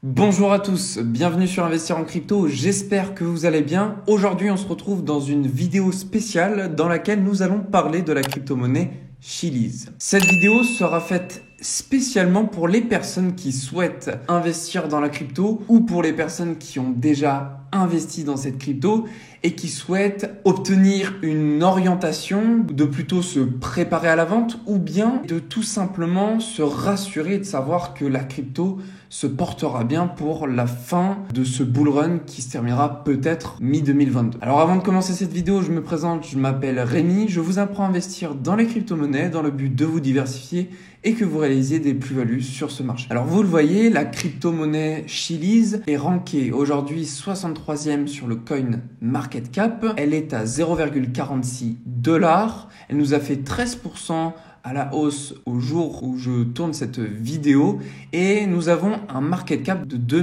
Bonjour à tous, bienvenue sur Investir en crypto, j'espère que vous allez bien. Aujourd'hui on se retrouve dans une vidéo spéciale dans laquelle nous allons parler de la crypto-monnaie Chiliz. Cette vidéo sera faite spécialement pour les personnes qui souhaitent investir dans la crypto ou pour les personnes qui ont déjà investi dans cette crypto et qui souhaitent obtenir une orientation de plutôt se préparer à la vente ou bien de tout simplement se rassurer de savoir que la crypto se portera bien pour la fin de ce bull run qui se terminera peut-être mi-2022. Alors avant de commencer cette vidéo, je me présente, je m'appelle Rémi, je vous apprends à investir dans les crypto-monnaies dans le but de vous diversifier et que vous réalisiez des plus-values sur ce marché. Alors vous le voyez, la crypto-monnaie Chiliz est rankée aujourd'hui 63e sur le coin market cap. Elle est à 0,46 $. Elle nous a fait 13% à la hausse au jour où je tourne cette vidéo et nous avons un market cap de 2,7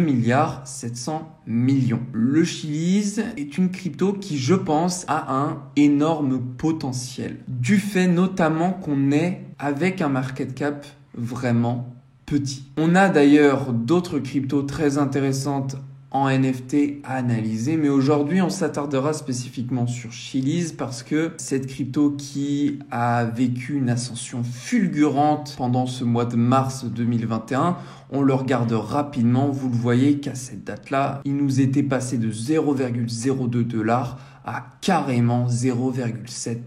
milliards. Le Chiliz est une crypto qui, je pense, a un énorme potentiel du fait notamment qu'on est avec un market cap vraiment petit. On a d'ailleurs d'autres cryptos très intéressantes en NFT à analyser, mais aujourd'hui on s'attardera spécifiquement sur Chiliz parce que cette crypto qui a vécu une ascension fulgurante pendant ce mois de mars 2021, on le regarde rapidement, vous le voyez qu'à cette date-là, il nous était passé de 0,02 $ à carrément 0,7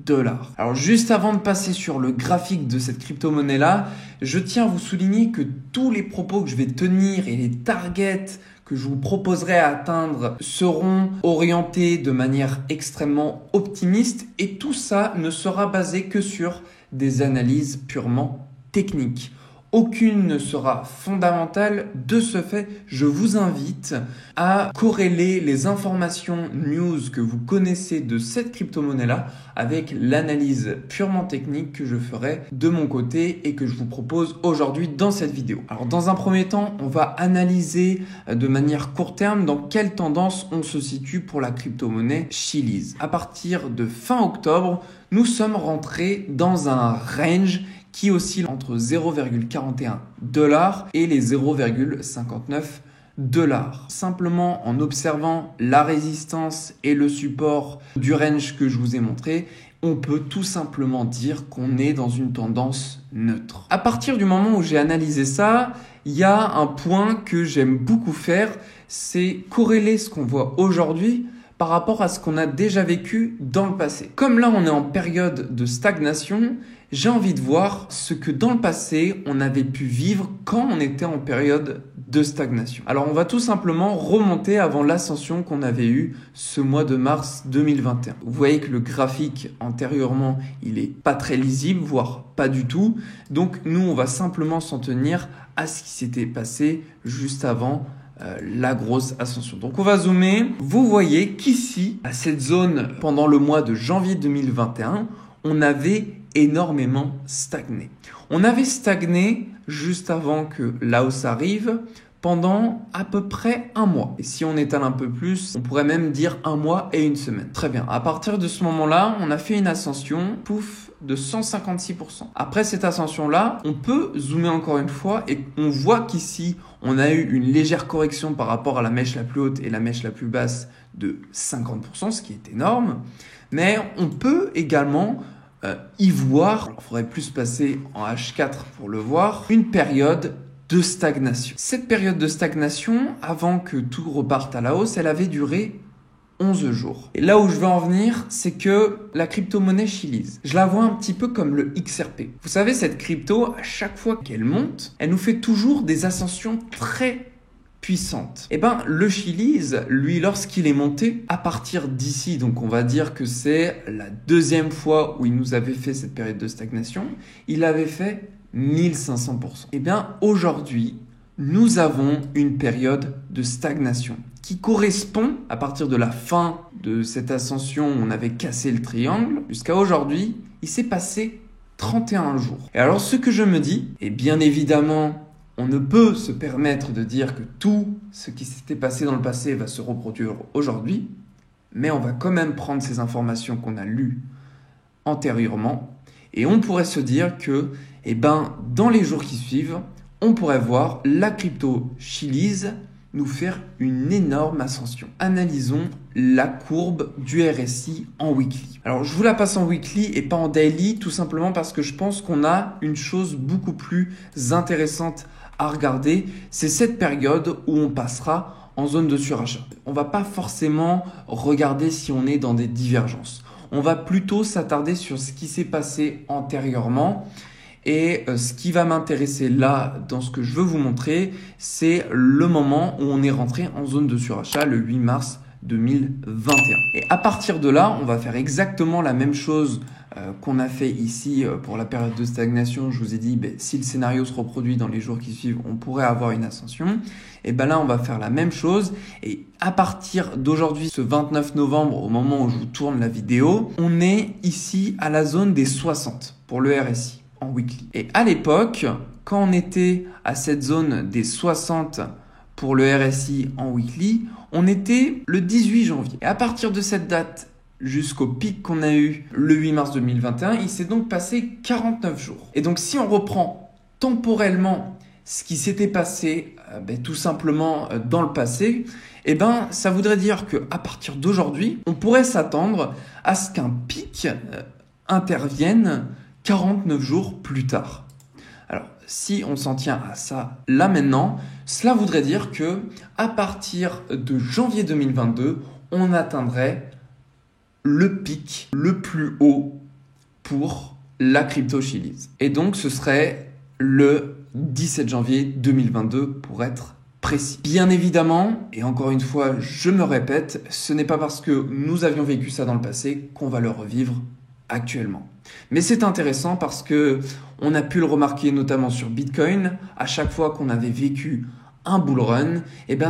$. Alors juste avant de passer sur le graphique de cette crypto-monnaie là, je tiens à vous souligner que tous les propos que je vais tenir et les targets que je vous proposerai à atteindre seront orientés de manière extrêmement optimiste et tout ça ne sera basé que sur des analyses purement techniques. Aucune ne sera fondamentale. De ce fait, je vous invite à corréler les informations news que vous connaissez de cette crypto-monnaie-là avec l'analyse purement technique que je ferai de mon côté et que je vous propose aujourd'hui dans cette vidéo. Alors, dans un premier temps, on va analyser de manière court terme dans quelle tendance on se situe pour la crypto-monnaie Chiliz. À partir de fin octobre, nous sommes rentrés dans un range qui oscille entre 0,41 $ et les 0,59 $. Simplement en observant la résistance et le support du range que je vous ai montré, on peut tout simplement dire qu'on est dans une tendance neutre. À partir du moment où j'ai analysé ça, il y a un point que j'aime beaucoup faire, c'est corréler ce qu'on voit aujourd'hui par rapport à ce qu'on a déjà vécu dans le passé. Comme là, on est en période de stagnation, j'ai envie de voir ce que dans le passé, on avait pu vivre quand on était en période de stagnation. Alors, on va tout simplement remonter avant l'ascension qu'on avait eue ce mois de mars 2021. Vous voyez que le graphique antérieurement, il est pas très lisible, voire pas du tout. Donc, nous, on va simplement s'en tenir à ce qui s'était passé juste avant la grosse ascension. Donc on va zoomer. Vous voyez qu'ici, à cette zone, pendant le mois de janvier 2021, on avait énormément stagné. On avait stagné juste avant que la hausse arrive pendant à peu près un mois. Et si on étale un peu plus, on pourrait même dire un mois et une semaine. Très bien. À partir de ce moment-là, on a fait une ascension, pouf, de 156%. Après cette ascension-là, on peut zoomer encore une fois et on voit qu'ici, on a eu une légère correction par rapport à la mèche la plus haute et la mèche la plus basse de 50%, ce qui est énorme. Mais on peut également y voir, il faudrait plus passer en H4 pour le voir, une période de stagnation. Cette période de stagnation, avant que tout reparte à la hausse, elle avait duré 11 jours. Et là où je veux en venir, c'est que la crypto-monnaie Chiliz, je la vois un petit peu comme le XRP. Vous savez, cette crypto, à chaque fois qu'elle monte, elle nous fait toujours des ascensions très puissantes. Et ben, le Chiliz, lui, lorsqu'il est monté, à partir d'ici, donc on va dire que c'est la deuxième fois où il nous avait fait cette période de stagnation, il avait fait 1500%. Et bien, aujourd'hui, nous avons une période de stagnation qui correspond, à partir de la fin de cette ascension où on avait cassé le triangle, jusqu'à aujourd'hui, il s'est passé 31 jours. Et alors ce que je me dis, et bien évidemment, on ne peut se permettre de dire que tout ce qui s'était passé dans le passé va se reproduire aujourd'hui, mais on va quand même prendre ces informations qu'on a lues antérieurement et on pourrait se dire que, dans les jours qui suivent, on pourrait voir la crypto Chiliz nous faire une énorme ascension. Analysons la courbe du RSI en weekly. Alors je vous la passe en weekly et pas en daily, tout simplement parce que je pense qu'on a une chose beaucoup plus intéressante à regarder, c'est cette période où on passera en zone de surachat. On va pas forcément regarder si on est dans des divergences. On va plutôt s'attarder sur ce qui s'est passé antérieurement. Et ce qui va m'intéresser là, dans ce que je veux vous montrer, c'est le moment où on est rentré en zone de surachat le 8 mars 2021. Et à partir de là, on va faire exactement la même chose qu'on a fait ici pour la période de stagnation. Je vous ai dit, si le scénario se reproduit dans les jours qui suivent, on pourrait avoir une ascension. Et là, on va faire la même chose. Et à partir d'aujourd'hui, ce 29 novembre, au moment où je vous tourne la vidéo, on est ici à la zone des 60 pour le RSI. En weekly. Et à l'époque, quand on était à cette zone des 60 pour le RSI en weekly, on était le 18 janvier. Et à partir de cette date jusqu'au pic qu'on a eu le 8 mars 2021, il s'est donc passé 49 jours. Et donc si on reprend temporellement ce qui s'était passé tout simplement dans le passé, ça voudrait dire qu'à partir d'aujourd'hui, on pourrait s'attendre à ce qu'un pic intervienne 49 jours plus tard. Alors, si on s'en tient à ça là maintenant, cela voudrait dire que à partir de janvier 2022, on atteindrait le pic le plus haut pour la crypto Chiliz. Et donc, ce serait le 17 janvier 2022 pour être précis. Bien évidemment, et encore une fois, je me répète, ce n'est pas parce que nous avions vécu ça dans le passé qu'on va le revivre actuellement. Mais c'est intéressant parce que on a pu le remarquer notamment sur Bitcoin. À chaque fois qu'on avait vécu un bull run,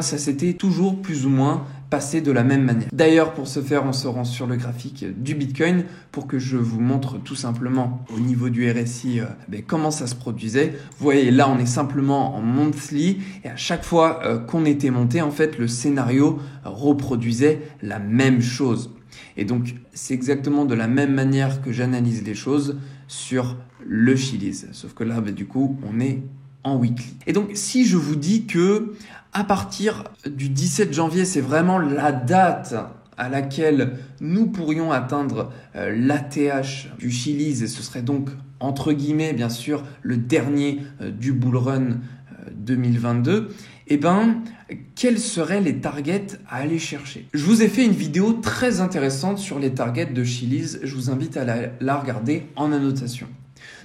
ça s'était toujours plus ou moins passé de la même manière. D'ailleurs, pour ce faire, on se rend sur le graphique du Bitcoin pour que je vous montre tout simplement au niveau du RSI comment ça se produisait. Vous voyez, là, on est simplement en monthly et à chaque fois qu'on était monté, en fait, le scénario reproduisait la même chose. Et donc, c'est exactement de la même manière que j'analyse les choses sur le Chiliz. Sauf que là, du coup, on est en weekly. Et donc, si je vous dis que à partir du 17 janvier, c'est vraiment la date à laquelle nous pourrions atteindre l'ATH du Chiliz, et ce serait donc, entre guillemets, bien sûr, le dernier du bull run 2022, quels seraient les targets à aller chercher? Je vous ai fait une vidéo très intéressante sur les targets de Chiliz. Je vous invite à la regarder en annotation.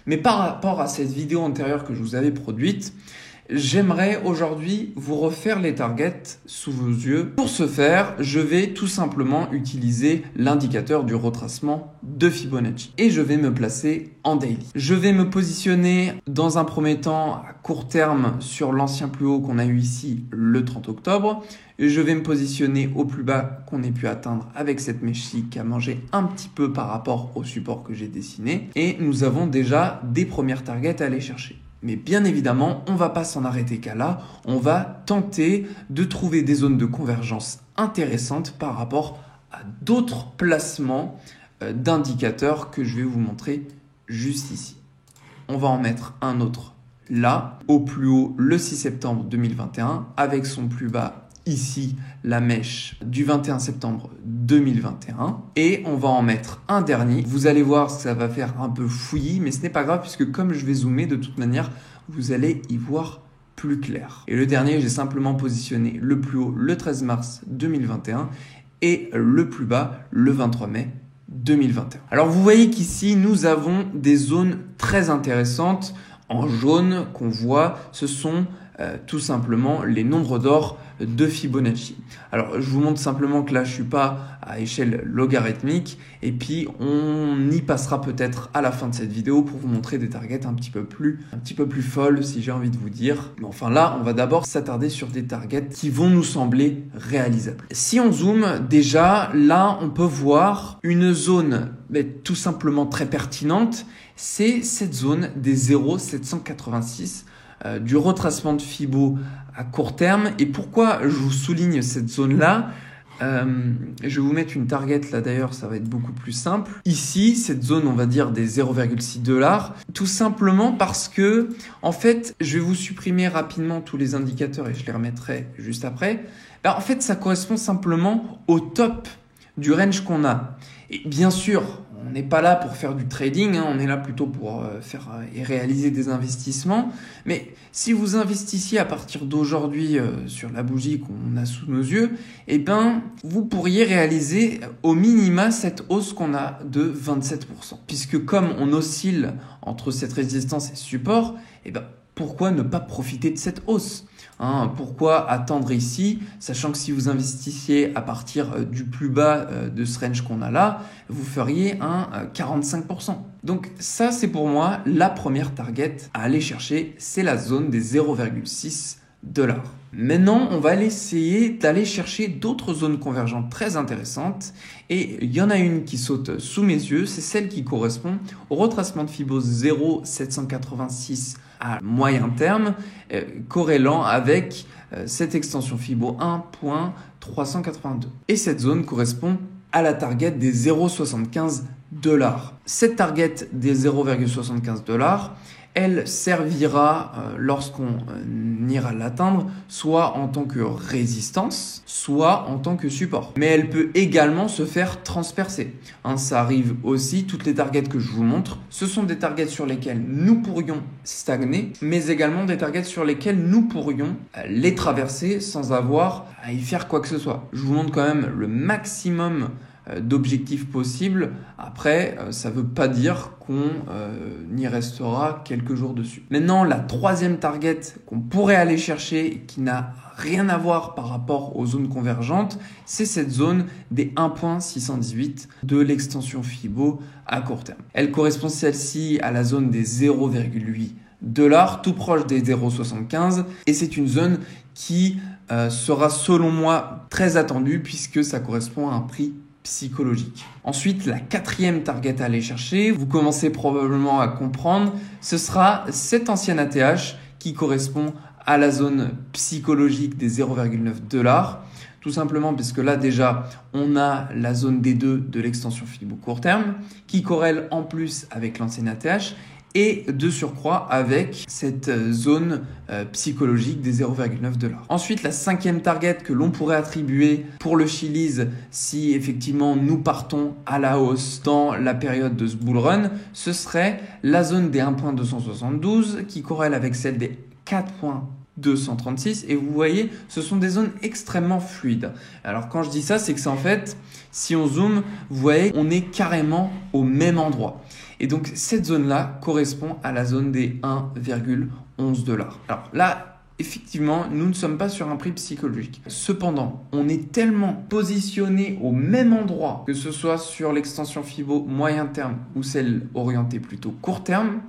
Mais par rapport à cette vidéo antérieure que je vous avais produite, j'aimerais aujourd'hui vous refaire les targets sous vos yeux. Pour ce faire, je vais tout simplement utiliser l'indicateur du retracement de Fibonacci et je vais me placer en daily. Je vais me positionner dans un premier temps à court terme sur l'ancien plus haut qu'on a eu ici le 30 octobre. Et je vais me positionner au plus bas qu'on ait pu atteindre avec cette mèche-ci qui a mangé un petit peu par rapport au support que j'ai dessiné. Et nous avons déjà des premières targets à aller chercher. Mais bien évidemment, on ne va pas s'en arrêter qu'à là. On va tenter de trouver des zones de convergence intéressantes par rapport à d'autres placements d'indicateurs que je vais vous montrer juste ici. On va en mettre un autre là, au plus haut le 6 septembre 2021, avec son plus bas ici, la mèche du 21 septembre 2021. Et on va en mettre un dernier. Vous allez voir, ça va faire un peu fouillis, mais ce n'est pas grave puisque comme je vais zoomer, de toute manière, vous allez y voir plus clair. Et le dernier, j'ai simplement positionné le plus haut le 13 mars 2021 et le plus bas le 23 mai 2021. Alors vous voyez qu'ici, nous avons des zones très intéressantes. En jaune qu'on voit, ce sont tout simplement les nombres d'or de Fibonacci. Alors je vous montre simplement que là je suis pas à échelle logarithmique et puis on y passera peut-être à la fin de cette vidéo pour vous montrer des targets un petit peu plus folles si j'ai envie de vous dire. Mais enfin là on va d'abord s'attarder sur des targets qui vont nous sembler réalisables. Si on zoome déjà là on peut voir une zone tout simplement très pertinente, c'est cette zone des 0,786 du retracement de Fibo à court terme. Et pourquoi je vous souligne cette zone-là? je vais vous mettre une target là d'ailleurs, ça va être beaucoup plus simple. Ici, cette zone, on va dire des 0,6 $, tout simplement parce que, en fait, je vais vous supprimer rapidement tous les indicateurs et je les remettrai juste après. En fait, ça correspond simplement au top du range qu'on a. Et bien sûr, on n'est pas là pour faire du trading, on est là plutôt pour faire et réaliser des investissements. Mais si vous investissiez à partir d'aujourd'hui sur la bougie qu'on a sous nos yeux, eh ben, vous pourriez réaliser au minima cette hausse qu'on a de 27%. Puisque comme on oscille entre cette résistance et ce support, eh ben, pourquoi ne pas profiter de cette hausse ? Pourquoi attendre ici, sachant que si vous investissiez à partir du plus bas de ce range qu'on a là, vous feriez un 45%. Donc ça, c'est pour moi la première target à aller chercher, c'est la zone des 0,6 $. Maintenant, on va essayer d'aller chercher d'autres zones convergentes très intéressantes et il y en a une qui saute sous mes yeux, c'est celle qui correspond au retracement de Fibo 0,786 à moyen terme, corrélant avec cette extension Fibo 1.382. Et cette zone correspond à la target des 0,75 $. Cette target des 0,75 $, elle servira lorsqu'on ira l'atteindre, soit en tant que résistance, soit en tant que support. Mais elle peut également se faire transpercer. Ça arrive aussi, toutes les targets que je vous montre, ce sont des targets sur lesquels nous pourrions stagner, mais également des targets sur lesquels nous pourrions les traverser sans avoir à y faire quoi que ce soit. Je vous montre quand même le maximum d'objectifs possibles. Après, ça ne veut pas dire qu'on y restera quelques jours dessus. Maintenant, la troisième target qu'on pourrait aller chercher et qui n'a rien à voir par rapport aux zones convergentes, c'est cette zone des 1.618 de l'extension Fibo à court terme. Elle correspond celle-ci à la zone des 0,8 $, tout proche des 0,75 et c'est une zone qui sera selon moi très attendue puisque ça correspond à un prix psychologique. Ensuite, la quatrième target à aller chercher, vous commencez probablement à comprendre, ce sera cette ancienne ATH qui correspond à la zone psychologique des 0,9 $. Tout simplement parce que là déjà, on a la zone D2 de l'extension Fibo court terme qui corrèle en plus avec l'ancienne ATH et de surcroît avec cette zone psychologique des 0,9 $. Ensuite, la cinquième target que l'on pourrait attribuer pour le Chiliz si effectivement nous partons à la hausse dans la période de ce bull run, ce serait la zone des 1.272 qui corrèle avec celle des 4.236 et vous voyez, ce sont des zones extrêmement fluides. Alors quand je dis ça, c'est que c'est en fait, si on zoome, vous voyez, on est carrément au même endroit. Et donc, cette zone-là correspond à la zone des 1,11 $. Alors là, effectivement, nous ne sommes pas sur un prix psychologique. Cependant, on est tellement positionné au même endroit, que ce soit sur l'extension Fibo moyen terme ou celle orientée plutôt court terme,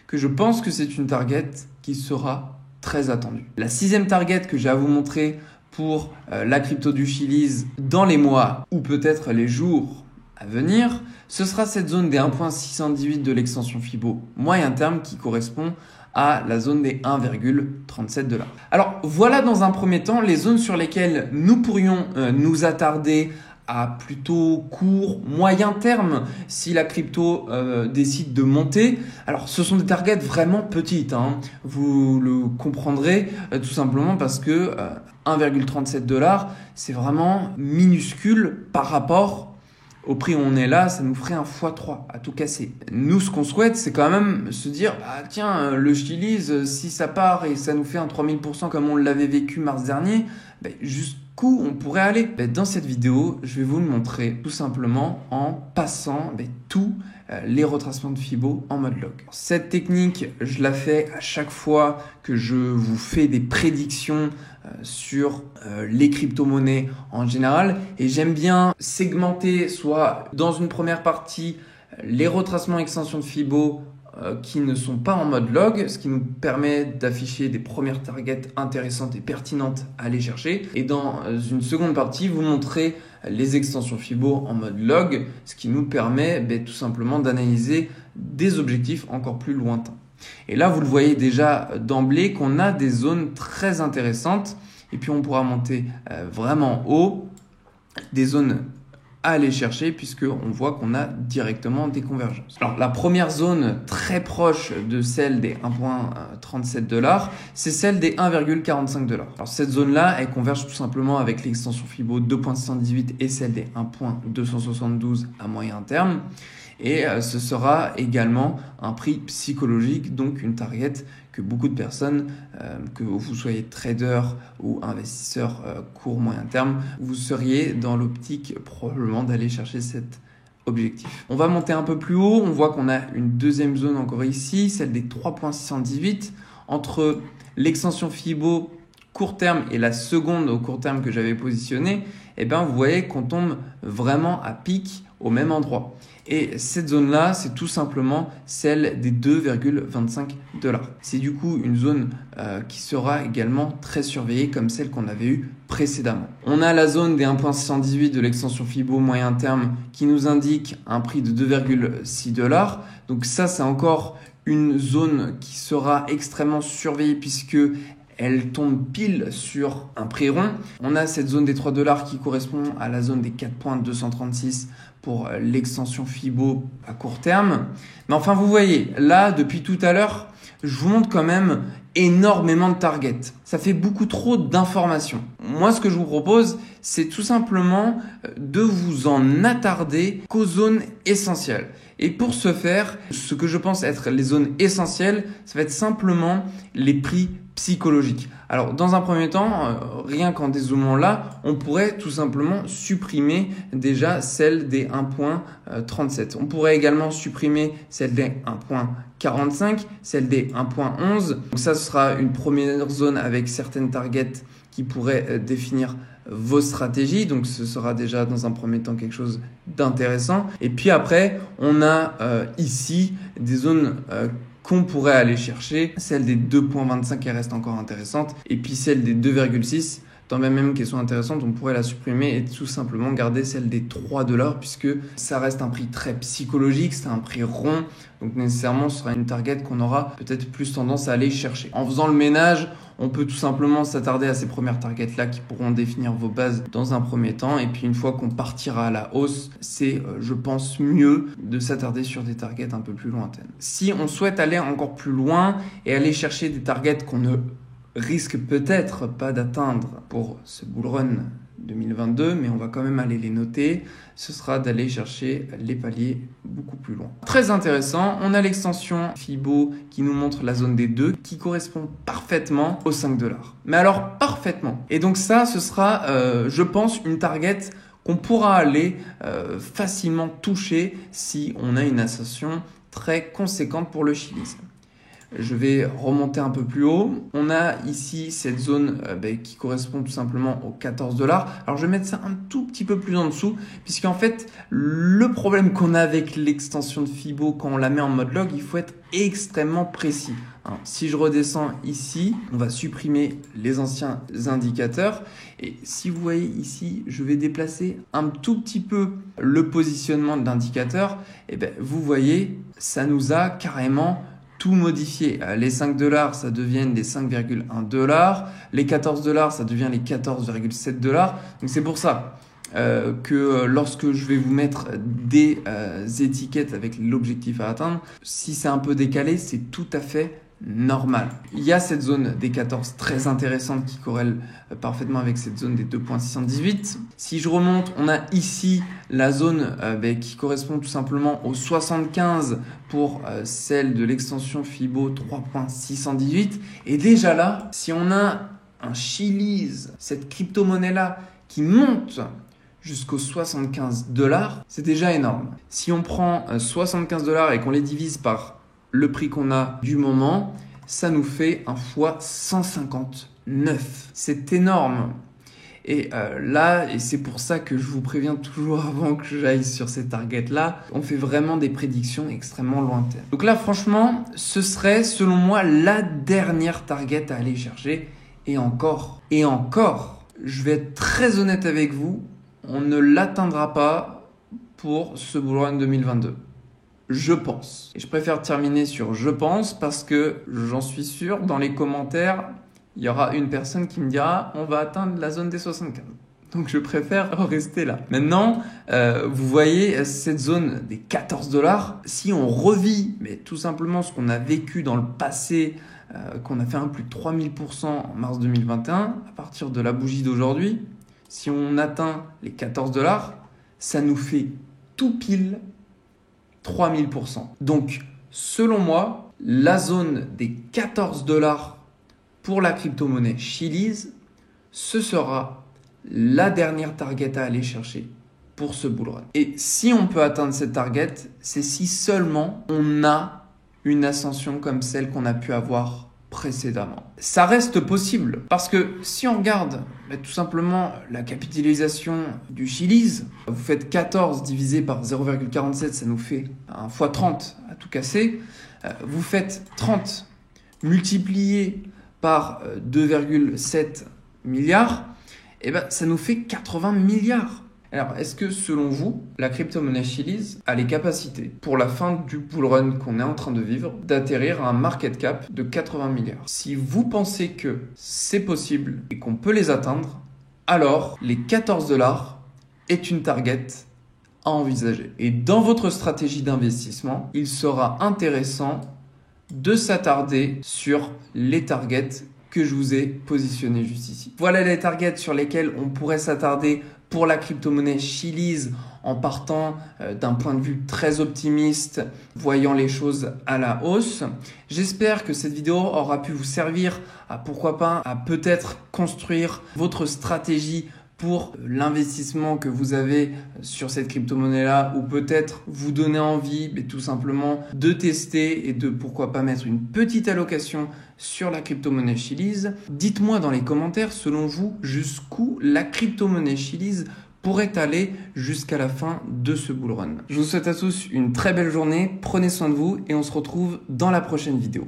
que je pense que c'est une target qui sera très attendue. La sixième target que j'ai à vous montrer pour la crypto du Chiliz dans les mois ou peut-être les jours à venir, ce sera cette zone des 1.618 de l'extension Fibo moyen terme qui correspond à la zone des 1,37 $. Alors voilà dans un premier temps les zones sur lesquelles nous pourrions nous attarder à plutôt court, moyen terme si la crypto décide de monter. Alors ce sont des targets vraiment petites, vous le comprendrez tout simplement parce que 1,37 $, c'est vraiment minuscule par rapport au prix où on est là, ça nous ferait un x3 à tout casser. Nous, ce qu'on souhaite, c'est quand même se dire, tiens, le Chiliz, si ça part et ça nous fait un 3000% comme on l'avait vécu mars dernier, jusqu'où on pourrait aller ? Dans cette vidéo, je vais vous le montrer tout simplement en passant tous les retracements de Fibo en mode log. Cette technique, je la fais à chaque fois que je vous fais des prédictions sur les crypto-monnaies en général et j'aime bien segmenter soit dans une première partie les retracements extensions de Fibo qui ne sont pas en mode log, ce qui nous permet d'afficher des premières targets intéressantes et pertinentes à aller chercher. Et dans une seconde partie, vous montrer les extensions Fibo en mode log, ce qui nous permet tout simplement d'analyser des objectifs encore plus lointains. Et là, vous le voyez déjà d'emblée qu'on a des zones très intéressantes et puis on pourra monter vraiment haut des zones à aller chercher puisqu'on voit qu'on a directement des convergences. Alors la première zone très proche de celle des 1,37$, c'est celle des 1,45$. Alors cette zone-là, elle converge tout simplement avec l'extension Fibo 2,78 et celle des 1,272 à moyen terme. Et ce sera également un prix psychologique, donc une target que beaucoup de personnes, que vous soyez trader ou investisseur court moyen terme, vous seriez dans l'optique probablement d'aller chercher cet objectif. On va monter un peu plus haut, on voit qu'on a une deuxième zone encore ici, celle des 3,618 entre l'extension Fibo court terme et la seconde au court terme que j'avais positionnée. Et bien vous voyez qu'on tombe vraiment à pic au même endroit. Et cette zone-là, c'est tout simplement celle des 2,25$. C'est du coup une zone qui sera également très surveillée comme celle qu'on avait eue précédemment. On a la zone des 1,618 de l'extension Fibo moyen terme qui nous indique un prix de 2,6$. Donc ça, c'est encore une zone qui sera extrêmement surveillée puisque elle tombe pile sur un prix rond. On a cette zone des 3$ qui correspond à la zone des 4,236 pour l'extension Fibo à court terme. Mais enfin, vous voyez, là, depuis tout à l'heure, je vous montre quand même énormément de targets. Ça fait beaucoup trop d'informations. Moi, ce que je vous propose, c'est tout simplement de vous en attarder qu'aux zones essentielles. Et pour ce faire, ce que je pense être les zones essentielles, ça va être simplement les prix psychologiques. Alors, dans un premier temps, rien qu'en dézoomant là, on pourrait tout simplement supprimer déjà celle des 1,37. On pourrait également supprimer celle des 1,45, celle des 1,11. Donc ça, ce sera une première zone avec certaines targets qui pourraient définir vos stratégies. Donc ce sera déjà dans un premier temps quelque chose d'intéressant. Et puis après, on a ici des zones qu'on pourrait aller chercher. Celle des 2,25 qui reste encore intéressante. Et puis celle des 2,6, tant même qu'elles sont intéressantes, on pourrait la supprimer et tout simplement garder celle des 3$ puisque ça reste un prix très psychologique, c'est un prix rond. Donc nécessairement, ce sera une target qu'on aura peut-être plus tendance à aller chercher. En faisant le ménage, on peut tout simplement s'attarder à ces premières targets-là qui pourront définir vos bases dans un premier temps. Et puis une fois qu'on partira à la hausse, c'est, je pense, mieux de s'attarder sur des targets un peu plus lointaines. Si on souhaite aller encore plus loin et aller chercher des targets qu'on ne risque peut-être pas d'atteindre pour ce bull run 2022, mais on va quand même aller les noter, ce sera d'aller chercher les paliers beaucoup plus loin. Très intéressant, on a l'extension Fibo qui nous montre la zone des 2 qui correspond parfaitement aux 5$. Mais alors parfaitement. Et donc ça, ce sera, je pense, une target qu'on pourra aller facilement toucher si on a une ascension très conséquente pour le Chiliz. Je vais remonter un peu plus haut. On a ici cette zone qui correspond tout simplement aux 14$. Alors je vais mettre ça un tout petit peu plus en dessous puisqu'en fait le problème qu'on a avec l'extension de Fibo quand on la met en mode log, il faut être extrêmement précis. Si je redescends ici, on va supprimer les anciens indicateurs et si vous voyez ici, je vais déplacer un tout petit peu le positionnement de l'indicateur. Et vous voyez, ça nous a carrément tout modifié. Les 5$, ça deviennent les 5,1$. Les 14$, ça devient les 14,7$. Donc c'est pour ça que lorsque je vais vous mettre des étiquettes avec l'objectif à atteindre, si c'est un peu décalé, c'est tout à fait normal. Il y a cette zone des 14 très intéressante qui corrèle parfaitement avec cette zone des 2,618. Si je remonte, on a ici la zone qui correspond tout simplement aux 75 pour celle de l'extension Fibo 3,618. Et déjà là, si on a un Chiliz, cette crypto-monnaie-là qui monte jusqu'aux 75$, c'est déjà énorme. Si on prend 75$ et qu'on les divise par le prix qu'on a du moment, ça nous fait un fois 159. C'est énorme. Et là, et c'est pour ça que je vous préviens toujours avant que j'aille sur ces targets-là, on fait vraiment des prédictions extrêmement lointaines. Donc là, franchement, ce serait, selon moi, la dernière target à aller chercher. Et encore, je vais être très honnête avec vous, on ne l'atteindra pas pour ce bull run 2022. Je pense. Et je préfère terminer sur je pense parce que j'en suis sûr, dans les commentaires, il y aura une personne qui me dira on va atteindre la zone des 75. Donc je préfère rester là. Maintenant, vous voyez cette zone des 14 $. Si on revit, mais tout simplement ce qu'on a vécu dans le passé, qu'on a fait un plus de 3000% en mars 2021, à partir de la bougie d'aujourd'hui, si on atteint les 14 $, ça nous fait tout pile 3000%. Donc, selon moi, la zone des 14 $ pour la crypto-monnaie Chiliz, ce sera la dernière target à aller chercher pour ce bull run. Et si on peut atteindre cette target, c'est si seulement on a une ascension comme celle qu'on a pu avoir précédemment. Ça reste possible parce que si on regarde tout simplement la capitalisation du Chiliz, vous faites 14 divisé par 0,47, ça nous fait un x 30 à tout casser. Vous faites 30 multiplié par 2,7 milliards, et ça nous fait 80 milliards. Alors, est-ce que selon vous, la crypto-monnaie Chiliz a les capacités, pour la fin du bull run qu'on est en train de vivre, d'atterrir à un market cap de 80 milliards? Si vous pensez que c'est possible et qu'on peut les atteindre, alors les 14 $ est une target à envisager. Et dans votre stratégie d'investissement, il sera intéressant de s'attarder sur les targets que je vous ai positionnés juste ici. Voilà les targets sur lesquels on pourrait s'attarder pour la crypto-monnaie Chiliz en partant d'un point de vue très optimiste, voyant les choses à la hausse. J'espère que cette vidéo aura pu vous servir à pourquoi pas à peut-être construire votre stratégie pour l'investissement que vous avez sur cette crypto-monnaie-là, ou peut-être vous donner envie tout simplement de tester et de pourquoi pas mettre une petite allocation sur la crypto-monnaie Chiliz. Dites-moi dans les commentaires, selon vous, jusqu'où la crypto-monnaie Chiliz pourrait aller jusqu'à la fin de ce bull run. Je vous souhaite à tous une très belle journée, prenez soin de vous et on se retrouve dans la prochaine vidéo.